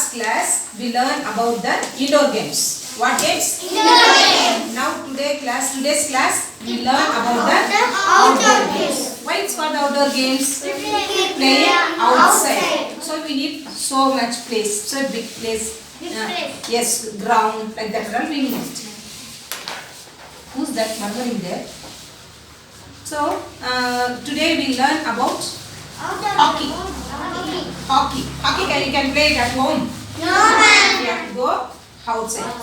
last class we learned about the indoor games. What games? Indoor games. Now today's class we learn about the outdoor games. Why it's called outdoor games? Play outside. So we need so much place, so big place. Yes, ground like that. We need it. Who's that murmuring there? So today we learn about hockey. Hockey you can play it at home. No, ma'am. You have to go outside.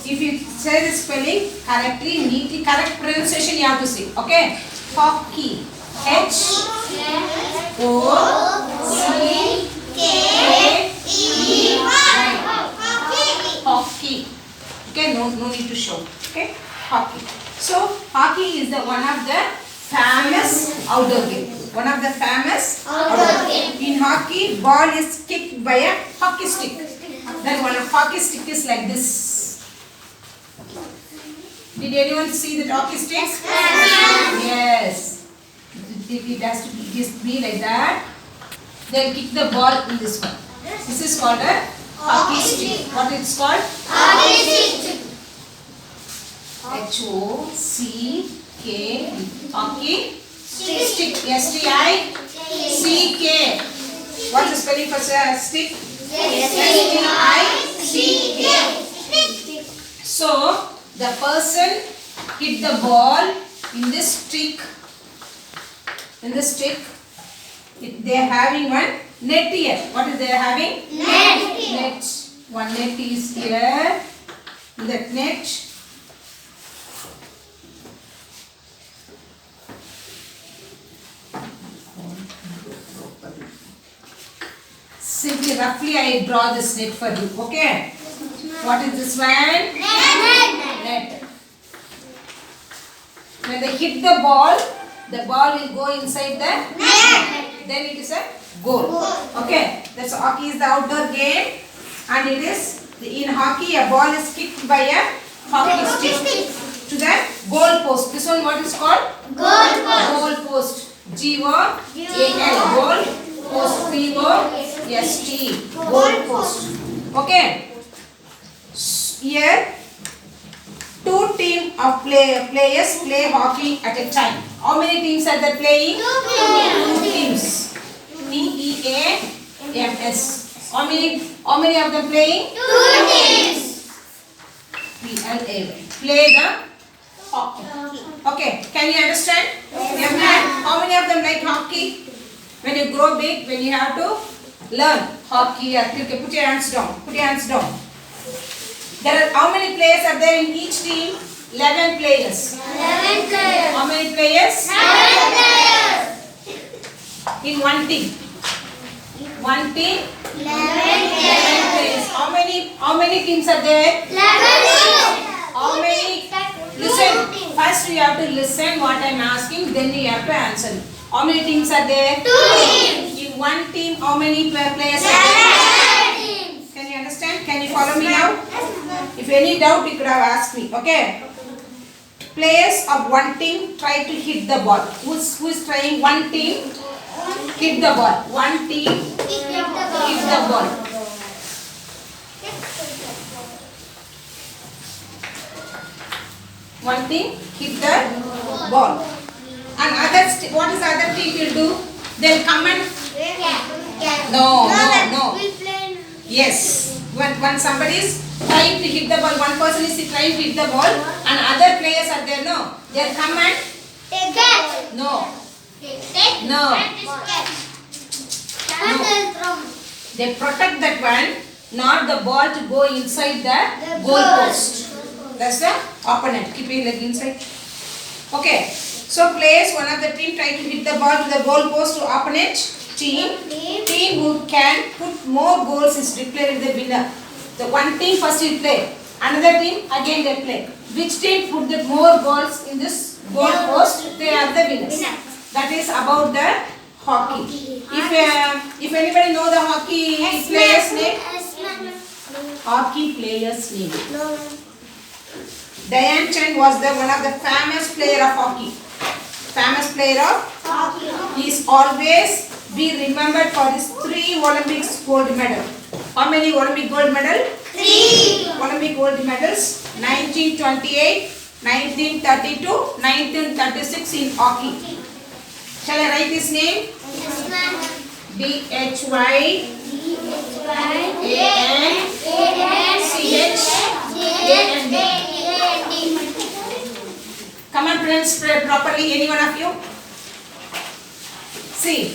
If you say the spelling correctly, neatly, correct pronunciation you have to say. Okay? Hockey. H-O-C-K-E-Y. Hockey. Okay? No need to show. Okay? Hockey. So hockey is the one of the famous outdoor game. One of the famous outdoor game. In hockey, ball is kicked by a hockey stick. Then one of hockey stick is like this. Did anyone see the hockey stick? Yes. It has to be like that. Then kick the ball in this one. This is called a hockey stick. What it's called? Hockey stick. H-O-C-K. Hockey stick. S-T-I-C-K. What's the spelling for stick? S-T-I-C-K. So the person hit the ball in this stick. They are having one net here. What is they are having? Net. One net is here. That net. Simply, roughly, I draw this net for you. Okay? What is this one? Net. When they hit the ball will go inside the net. Then it is a goal. Okay? That's hockey is the outdoor game, and it is in hockey a ball is kicked by a hockey stick to the goal post. This one what is called? Goal post. G-O-A-L. Goal post. P-O-S-T. Goal post. Okay. Here, two teams of players play hockey at a time. How many teams are they playing? Two teams. T-E-A-M-S. How many of them playing? Two teams. P-L-A. Play the hockey. Okay, can you understand? Yes. How many of them like hockey? When you grow big, when you have to learn hockey or cricket, put your hands down. There are how many players are there in each team? 11 players. 11 players. How many players? 11 players. In one team. 11 players. How many teams are there? 11. How many? Listen. First you have to listen what I am asking, then you have to answer. How many teams are there? 2 teams. In one team, how many players are there? 11 teams. Can you understand? Can you follow me now? If any doubt, you could have asked me. Okay. Players of one team try to hit the ball. Who is trying? One team hit the ball. One team hit the ball. One team hit the ball. And what is other team will do? They'll come and No. Yes. When somebody is trying to hit the ball, one person is trying to hit the ball, and other players are there. No, they'll come and catch. No. They protect that one, not the ball to go inside the goal post. That's the opponent. Keep your leg inside. Okay. So players, one of the team try to hit the ball to the goal post to opponent team. Team who can put more goals is declared the winner. The one team first will play. Another team again they play. Which team put the more goals in this goal post, they are the winners. That is about the hockey. If anybody know the hockey player's name? Hockey player's name. Dhyan Chand was one of the famous player of hockey. He is always be remembered for his 3 Olympics gold medal. How many Olympic gold medal? 3. Olympic gold medals 1928, 1932, 1936 in hockey. Shall I write his name? Yes, ma'am. DHYANCHAND. Come on, friends, pray properly. Any one of you? See,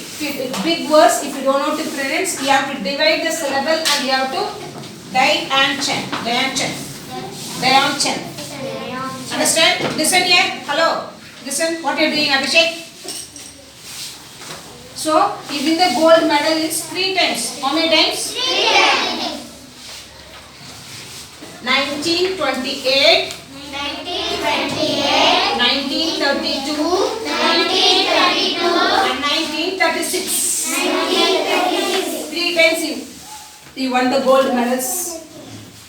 big words. If you don't know to pronounce, you have to divide the syllable and you have to Dianchan. Understand? Listen here. Hello. Listen. What you are doing, Abhishek? So, even the gold medal is 3 times. How many times? 1928, 1932, and 1936. 3 times you won the gold medals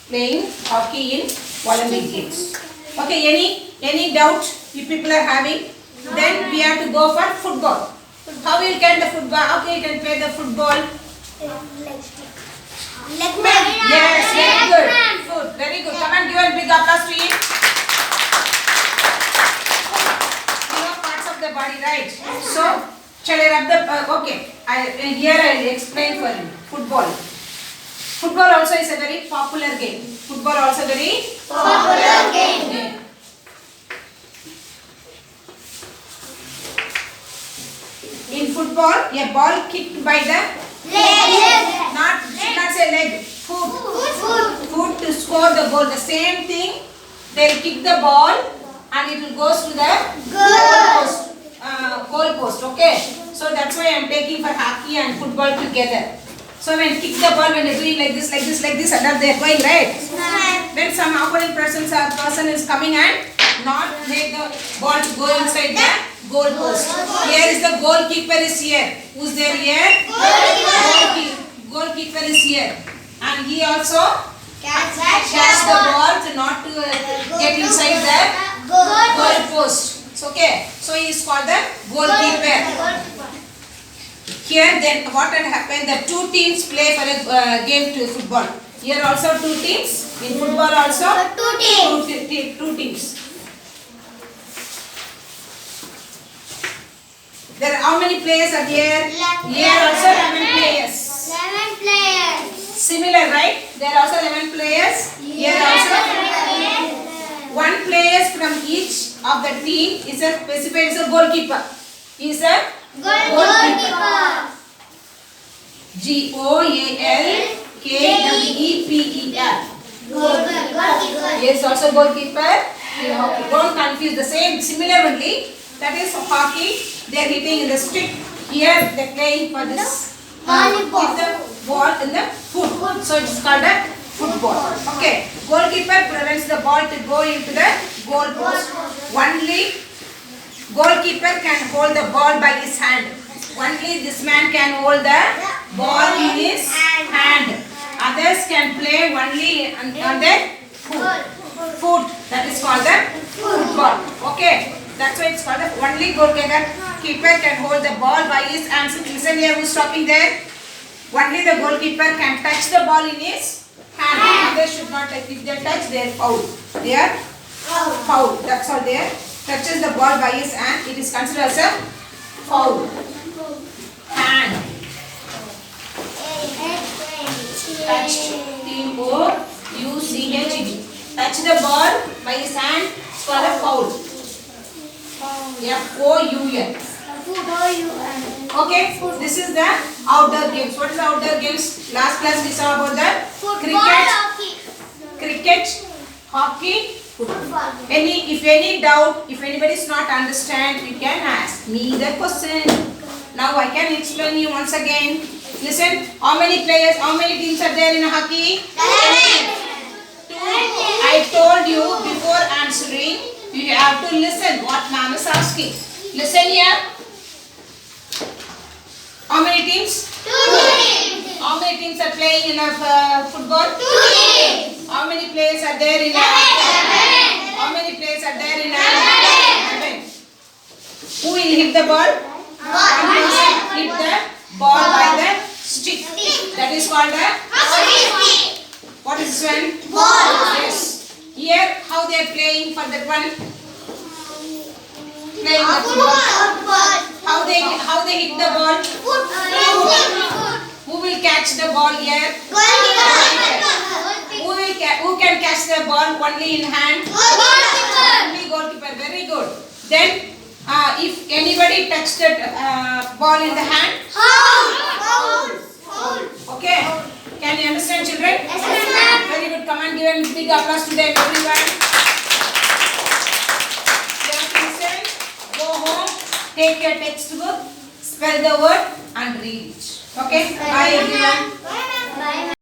playing hockey in Olympic Games. Okay, any doubt you people are having? Then we have to go for football. How you can the football? Okay, you can play the football. Yes, very good. Good, very good. Come and give a big applause to him. You know parts of the body, right? So, shall I rub the? Okay, here I will explain for you. Football. Football also is a very popular game. Football also very Popular game. In football, a ball kicked by the should not say leg, foot to score the goal. The same thing, they will kick the ball and it will goes to the goal post. Okay, so that's why I am taking for hockey and football together. So when kick the ball, when they are doing like this, and then they are going right. When some opponent person is coming and not make the ball to go inside the goal post. Here is the goalkeeper is here. Who's there here? Goalkeeper is here. And he also catch the ball to not to get inside the goal post. So, okay. So he is called the goalkeeper. Here then what had happened? The 2 teams play for a game to football. Here also 2 teams. In football also 2 teams. There are how many players are there? Here also 11 players. Similar, right? There are also 11 players. Here also 1 player from each of the team is a specified as a goalkeeper. He is a goalkeeper. GOALKEEPER. He is also goalkeeper. Don't confuse the same. Similar only. That is hockey. They are hitting in the stick. Here they are playing for this. With the ball in the foot. So it is called a football. Okay. Goalkeeper prevents the ball to go into the goal post. Only goalkeeper can hold the ball by his hand. Only this man can hold the ball in his hand. Others can play only on their foot. That is called the football. Okay. That's why it's called the only goalkeeper can hold the ball by his hands. Listen here, who's stopping there? Only the goalkeeper can touch the ball in his hand. Others should not touch. If they touch, they are foul. They are foul. That's all there. Touches the ball by his hand. It is considered as a foul. Hand. Touched. T-O-U-C-H-E-D. Touch the ball by his hand. It's called a foul. F-O-U-L. Okay, this is the outdoor games. What is the outdoor games? Last class we saw about the cricket, hockey, football. If any doubt, if anybody is not understand, you can ask me the question. Now I can explain you once again. Listen, how many players, how many teams are there in hockey? 2. I told you before answering, you have to listen what ma'am is asking. Listen here. How many teams? 2 teams. How many teams are playing in football? 2 teams. How many players are there in 11. How many players are there in 11? Who will hit the ball? One person hit the ball by the stick. That is called a What is this one? Ball. Yes. Here, how they are playing for that one? Playing the football. How they hit the ball? Who will catch the ball here? Who can catch the ball only in hand? Only goalkeeper. Very good. Then, if anybody touch the ball in the hand, okay. Can you understand, children? Yes, ma'am. Very good. Come and give a big applause to them, everyone. You have to listen. Go home. Take your textbook. Spell the word and read it. Okay. Bye, everyone. Bye.